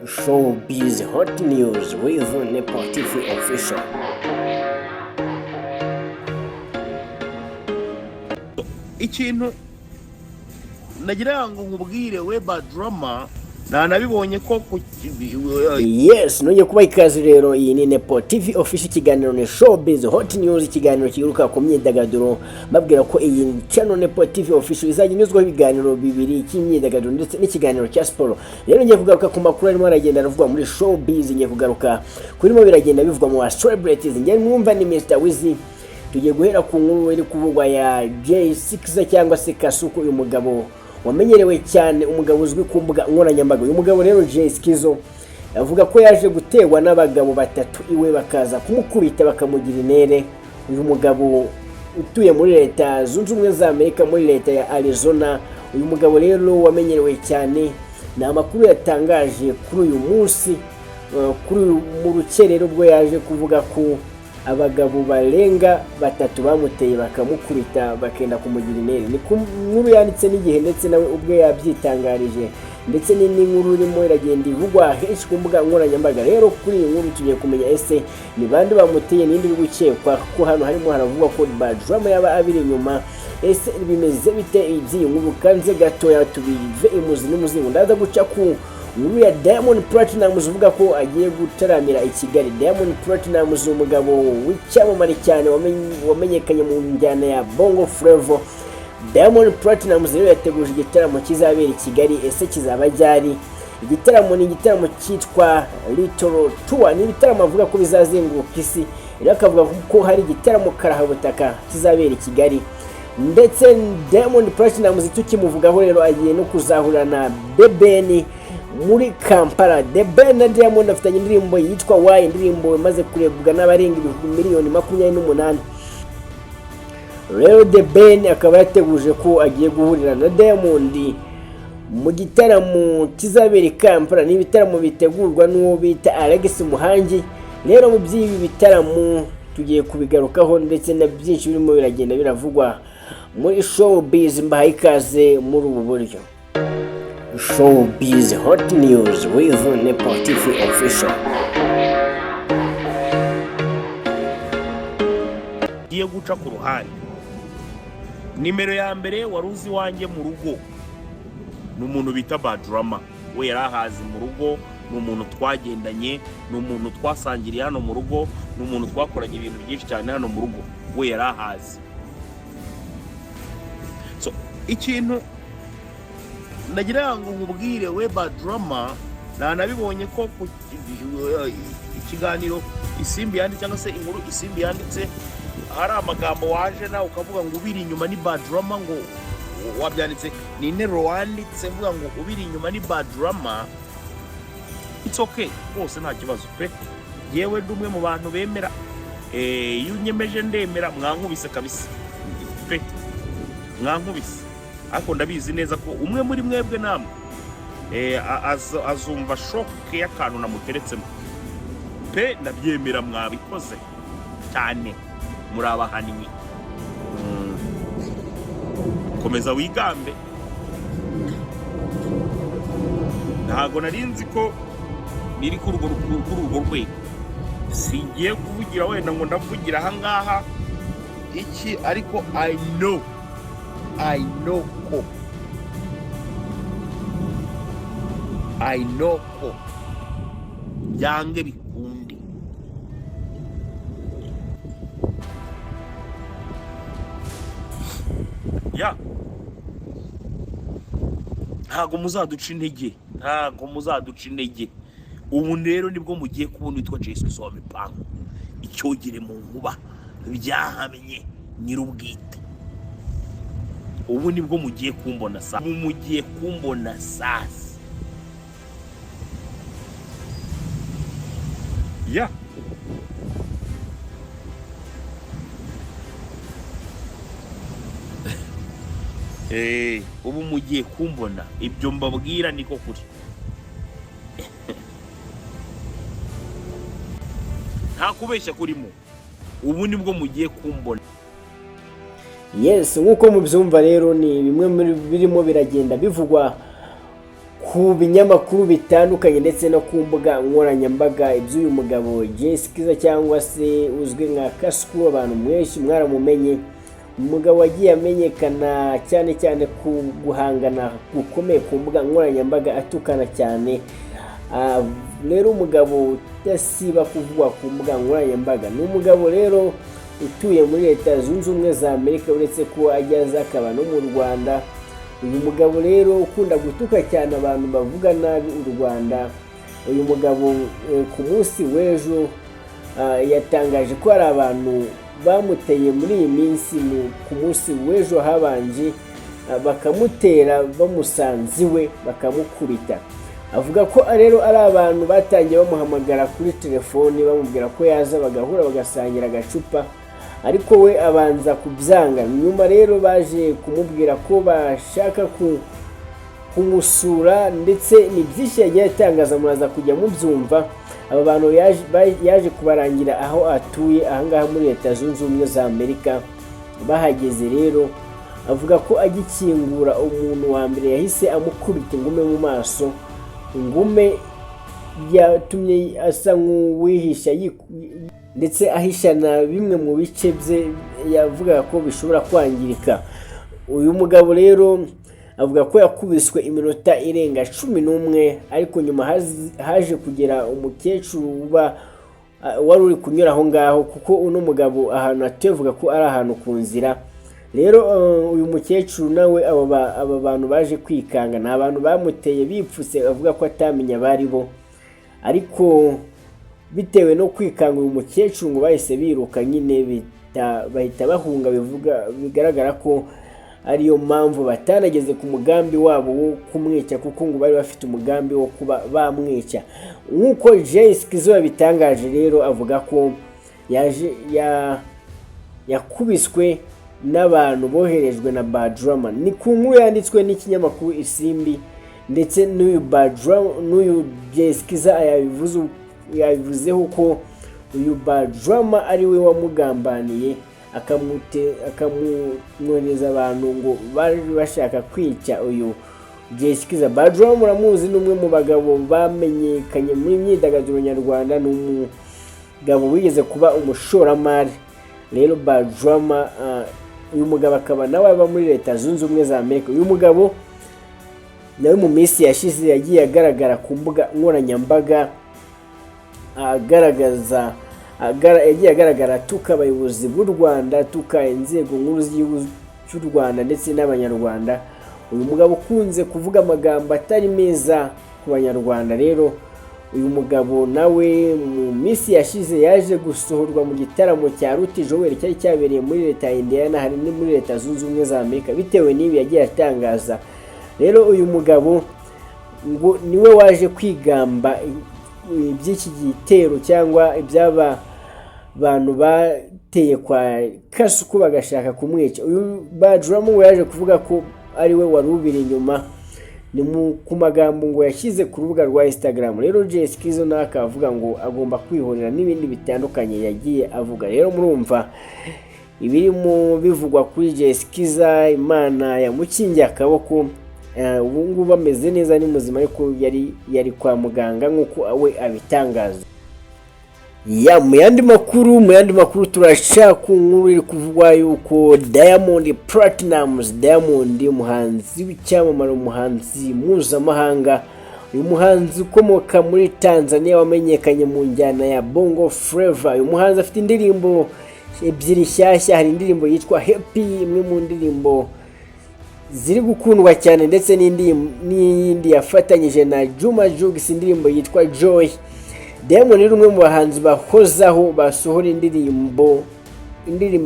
Showbiz Hot News with Nepo TV Official. Ikintu nagira ngo nkubwire we Badrama nabibonye ko yes nonye kuba ikaze rero iyi ni Nepo TV Official, ikiganiro ni Showbiz Hot News, ikiganiro kiruka ku myidagaduro babwira ko iyi channel Nepo TV Official izajya inyuzwaho ibiganiro bibiri cy'imyidagaduro ndetse n'ikiganiro cya sport. Rero ngiye kugaruka ku makuru arimo aragenda aravugwa muri Showbiz, ngiye kugaruka kurimo biragenda bivugwa mu celebrities. Ngiye mwumva ni Mr. Wizi. Tugiye guhera ku nkuru iri kuvugwa ya J6 cyangwa se Kasuku, uyu mugabo wamenyerewe cyane, umugabo uzwi ku mbuga nkoranyambaga. Uyu mugabo rero J6 avuga ko yaje gutegwa n'abagabo batatu iwe bakaza kumukubita bakamugira intere. Uyu mugabo utuye muri leta zunze ubumwe za Amerika, muri leta ya Arizona. Uyu mugabo rero wamenyerewe cyane, ni amakuru yatangaje kuri uyu munsi mu rukerero ubwo yaje kuvuga ko abagabo barenga batatu bamuteye bakamukubita bakenda kumugira intere. Ni nkuru yanditse n'igihe ndetse nawe ubwe yabyitangarije, ndetse n'inkuru irimo iragenda ivugwa henshi ku mbuga nkoranyambaga. Rero kuri iyi nkuru tugiye kumenya ese ni bande bamuteye, n'indi iri gukekwa ko hano harimo haravugwa ko Badrama yaba abiri inyuma. Ese bimeze bite iby'iyi nkuru? Kanze gatoya tubive imuzi n'umuzingo. Ndaza guca ku nkuru ya Diamond Platnumz uvuga ko agiye gutaramira i Kigali. Diamond Platnumz umugabo w'icyamamare cyane wamenyekanye mu njyana ya Bongo Flava. Diamond Platnumz rero yateguje igitaramo kizabera i Kigali. Ese kizaba ryari? Igitaramo ni igitaramo cyitwa Little Tour, ni ibitaramo avuga ko bizazenguruka isi. Rero akavuga ko hari igitaramo karahabutaka kizabera i Kigali. Ndetse Diamond Platnumz tukimuvugaho rero agiye no kuzahura na The Ben muri Kampala. The Ben na Diamond afitanye indirimbo yitwa Y, indirimbo imaze kurebwa n'abarenga miliyoni 28. Rero The Ben akaba yateguje ko agiye guhurira na Diamond mu gitaramo kizabera i Kampala. Ni ibitaramo bitegurwa n'uwo bita Alex Muhangi. Rero mu by'ibi bitaramo tugiye kubigarukaho, ndetse na byinshi birimo biragenda biravugwa muri Showbiz. Mbahaye ikaze muri ubu buryo. Showbiz Hot News with Nepo TV Official. Giye guca ku ruhande. Nimero ya mbere waruzi wanjye mu rugo n'umuntu bita Badrama. We yarahazi mu rugo, n'umuntu twagendanye, n'umuntu twasangiriye hano mu rugo, n'umuntu twakoranye ibintu byinshi cyane hano mu rugo. We yarahazi. So ikintu nagira ngo nkubwire we Badrama nabibonye ko ikiganiro Isimbi yanditse cyangwa se inkuru Isimbi yanditse hari amagambo waje na ukavuga ngo ubiri inyuma ni Badrama, ngo wabyanditse ni intero wanditse vuga ngo ubiri inyuma ni Badrama. It's okay bose nta kibazo pe, yewe ndumwe mu bantu bemera iyo unyemeje ndemera. Mwankubise kabisa pe, mwankubise. Ako ndabizi neza ko umwe muri mwebwe namwe azumva shock y'akantu namuteretsemo pe. Ndabyemera, mwabikoze cyane, muri abahannyi. Komeza wigambe. Ntago narinzi ko niri ku rugo rwego. Singiye kuvugira wenda ngo ndavugira aha ngaha iki, ariko I know ko yange bikundi. Ya ntago muzaduca intege, ubu rero nibwo mugiye kubona witwa J6 wa mipango, icyogere mu nkuba byahamye nyirubwite. Ubu nibwo mugiye kumbona sasa. Ya ubu mugiye kumbona, ibyo mbabwira niko kuri. Nta kubeshya kurimo, ubu nibwo mugiye kumbona. Yes, nkuko mubyumva rero ni bimwe muri birimo biragenda bivugwa ku binyamakuru bitandukanye ndetse no ku mbuga nkoranyambaga iby'uyu mugabo Jessica cyangwa se uzwi nka Kasuku, abantu mwinshi mwaramumenye. Umugabo wagiye amenyekana cyane cyane ku guhangana gukomeye ku mbuga nkoranyambaga atukana cyane. Rero umugabo udasiba kuvugwa ku mbuga nkoranyambaga ni umugabo rero utuye muri Leta Zunze Ubumwe za Amerika, uretse ko ajyaza akaba no mu Rwanda. Uyu mugabo rero ukunda gutuka cyane abantu bavuga nabi u Rwanda. Uyu mugabo ku munsi w'ejo yatangaje ko hari abantu bamuteye muri iyi minsi. Ku munsi w'ejo habanje bakamutera bamusanziwe bakamukubita. Avuga ko rero ari abantu batangiye bamuhamagara kuri telefoni bamubwira ko yaza bagahura bagasangira agacupa, ariko we abanza kubyanga. Nyuma rero baje kumubwira ko bashaka kumusura, ndetse ni byinshi yagiye atangaza, muraza kujya mubyumva. Aba bantu yaje kubarangira aho atuye ahangaha muri Leta Zunze Ubumwe za Amerika. Bahageze rero avuga ko agikingura umuntu wa mbere yahise amukubita ingume mu maso, ingume yatumye asa nk'uwihisha ndetse ahishana bimwe mu bice bye yavuga ko bishobora kwangirika. Uyu mugabo rero avuga ko yakubiswe iminota irenga 11, ariko nyuma haje kugera umukecuru wari uri kunyura aho ngaho, kuko uno mugabo ahantu atuvuga ko ari ahantu ku nzira. Rero uyu mukecuru nawe aba bantu baje kwikanga, nta bantu bamuteye bipfutse avuga ko atamenya bari bo, ariko bitewe no kwikanga uyu mukecuru ngo bahise biruka nyine bahita bahunga. Bigaragara ko ariyo mpamvu batanageze ku mugambi wabo wo kumwica, kuko ngo bari bafite umugambi wo kuba bamwica. Nk'uko Jessica bitangaje rero avuga ko yakubiswe n'abantu boherejwe na Badrama. Ni ku nkuru yanditswe n'ikinyamakuru Isimbi, ndetse n'uyu Badrama n'uyu Jessica yabivuzeho ko uyu Badrama ari we wamugambaniye akamwohereza abantu ngo bari bashaka kwica uyu Jessica. Badrama muramuzi, ni umwe mu bagabo bamenyekanye muri myidagaduro nyarwanda, ni umugabo wigeze kuba umushoramari. Rero Badrama uyu mugabo akaba nawe aba muri Leta Zunze Ubumwe za Amerika. Uyu mugabo nawe mu minsi yashize yagiye agaragara ku mbuga nkoranyambaga yagiye agaragara tuka abayobozi b'u Rwanda, tuka inzego nkuru z'igihugu cy'u Rwanda ndetse n'abanyarwanda. Uyu mugabo ukunze kuvuga amagambo atari meza ku banyarwanda. Rero uyu mugabo nawe mu minsi yashize yaje gusohorwa mu gitaramo cya Ruti Joel cyari cyabereye muri Leta ya Indiana, hari ni muri Leta Zunze Ubumwe za Amerika, bitewe n'ibi yagiye atangaza. Rero uyu mugabo ngo niwe waje kwigamba iby'iki gitero cyangwa iby'aba bantu bateye kwa Kasuku bagashaka kumwica. Uyu Badrama we yaje kuvuga ko ari we wari ubiri inyuma, ni ku magambo ngo yashyize ku rubuga rwa Instagram. Rero Jessica nawe akavuga ngo agomba kwihorera n'ibindi bitandukanye yagiye avuga. Rero murumva ibirimo bivugwa kuri Jessica, Imana yamukingiye akaboko. Ubu ngubu ameze neza, ni muzima, ariko yari kwa muganga nk'uko we abitangaza. Mu yandi makuru turashaka inkuru iri kuvugwa yuko Diamond umuhanzi w'icyamamare, umuhanzi mpuzamahanga, uyu muhanzi ukomoka muri Tanzania wamenyekanye mu njyana ya Bongo Flava. Uyu muhanzi afite indirimbo ebyiri nshyashya. Hari indirimbo yitwa Happy, imwe mu ndirimbo ziri gukundwa cyane, ndetse n'iyindi yafatanyije na Juma Jux, indirimbo yitwa Joy. Diamond ni umwe mu bahanzi bahozaho basohora indirimbo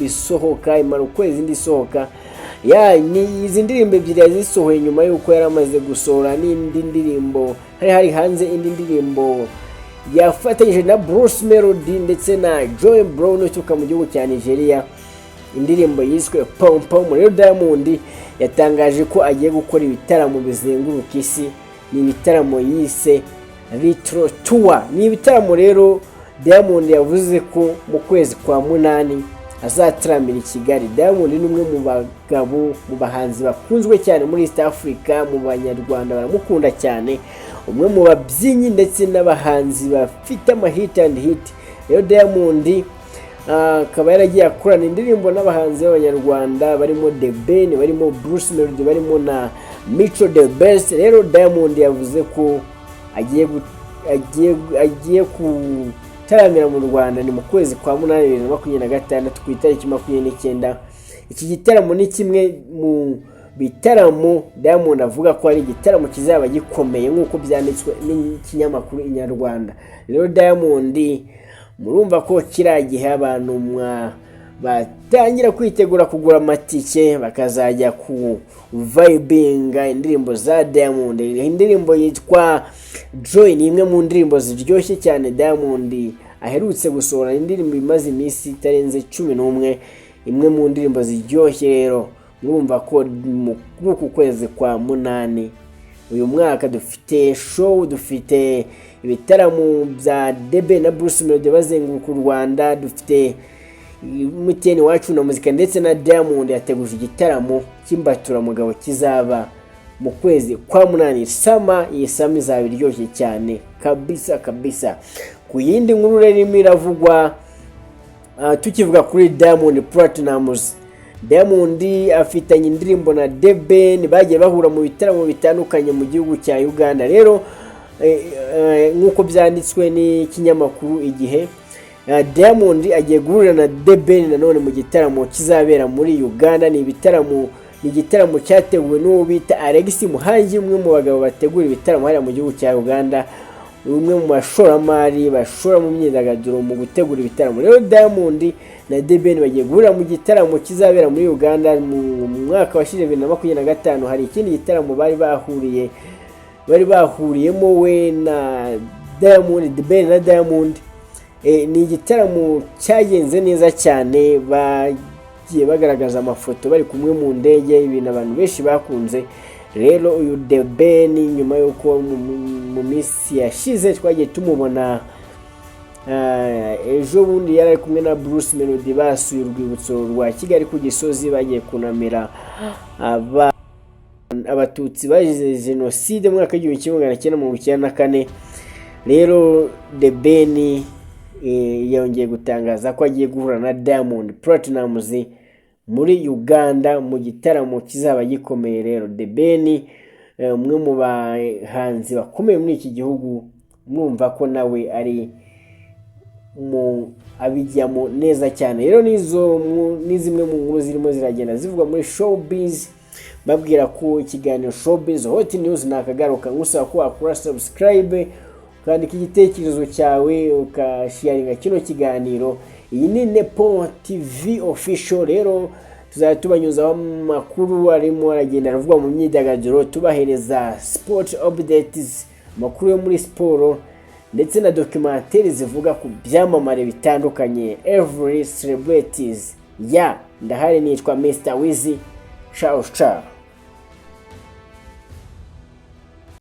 isohoka imara ukwezi indi isohoka. Ni izi ndirimbo ebyiri yazisohoye nyuma y'uko yari amaze gusohora n'indi ndirimbo, hari hanze indi ndirimbo yafatanyije na Bruce Melody ndetse na Joy Brown uturuka mu gihugu cya Nigeria, indirimbo yiswe Pom Pom. Rero Diamond yatangaje ko agiye gukora ibitaramo bizenguruka isi, ni ibitaramo yise Retro Tour. Ni ibitaramo rero Diamond yavuze ko mu kwezi kwa 8 azataramira i Kigali. Diamond ni umwe mu bagabo mu bahanzi bakunzwe cyane muri East Africa, mu banyarwanda baramukunda cyane, umwe mu babyinnyi ndetse n'abahanzi bafite amahit and hit. Rero Diamond akaba yaragiye akorana indirimbo n'abahanzi b'abanyarwanda barimo The Ben, barimo Bruce Melody, barimo na Mico The Best. Rero Diamond yavuze ko agiye gutaramira mu Rwanda ni mu kwezi kwa 8 2026 ku itariki 29. Iki gitaramo ni kimwe mu bitaramo Diamond avuga ko ari igitaramo kizaba gikomeye nk'uko byanditswe n'ikinyamakuru Inyarwanda. Rero Diamond murumva ko kiragihe abantu batangira kwitegura kugura amatike bakazajya ku vibinga indirimbo za Diamond. Indirimbo yitwa Joy ni imwe mu ndirimbo ziryoshye cyane Diamond aherutse gusohora, indirimbo imaze iminsi itarenze 11, imwe mu ndirimbo ziryoshye. Rero murumva ko mu kwezi kwa 8 uyu mwaka dufite show, dufite ibitaramo bya Debe na Bruce Melody bazenguruka u Rwanda, dufite Muteni Wacu na muzika ndetse na Diamond yateguje igitaramo cy'imbatura mugabo kizaba mu kwezi kwa 8. Sama iyi sama izaba iryoshye cyane kabisa. Ku yindi nkuru rero iravugwa tukivuga kuri Diamond Platnumz. Diamond afitanye indirimbo na Deben, bagiye bahura mu bitaramo bitandukanye mu gihugu cya Uganda. Rero nk'uko byanditswe n'ikinyamakuru Igihe, Diamond agiye guhura na Deben nanone mu gitaramo kizabera muri Uganda. Ni igitaramo cyateguwe n'uwo bita Alex Muhangi, umwe mu bagabo bategura ibitaramo hariya mu gihugu cya Uganda, umwe mu bashoramari bashora mu myidagaduro mu gutegura ibitaramo. Rero Diamond na Deben bagiye guhura mu gitaramo kizabera muri Uganda mu mwaka wa 2025. Hari ikindi gitaramo bari bahuriyemo we na Diamond, Deben na Diamond. Ni igitaramo cyagenze neza cyane, bagiye bagaragaza amafoto bari kumwe mu ndege, ibintu abantu benshi bakunze. Rero uyu Deben nyuma yuko mu minsi yashize twagiye tumubona ejo bundi yari kumwe na Bruce Melody basuye urwibutso rwa Kigali ku Gisozi, bagiye kunamira abatutsi bazize jenoside mu mwaka w'1994. Rero Deben yongeye gutangaza ko agiye guhura na Diamond Platnumz muri Uganda mu gitaramo kizaba gikomeye. Rero Deben umwe mu bahanzi bakomeye muri iki gihugu, mwumva ko nawe ari mu abijyamo neza cyane. Rero ni zimwe mu nkuru zirimo ziragenda zivuga muri showbiz, babwira ko ikiganiro Showbiz Hot News nakagaruka ngusaba ko wakora subscribe kandi igitekerezo cyawe ukasharinga kino kiganiro. Iyi ni Nepo TV official. Rero tuzajya tubanyuzaho amakuru arimo aragenda avuga mu myidagaduro, tubahereza sport updates, amakuru yo muri siporo ndetse na documentaire zivuga ku byamamare bitandukanye, every celebrities. Ndahari nitwa Mr. Wizi. Ciao.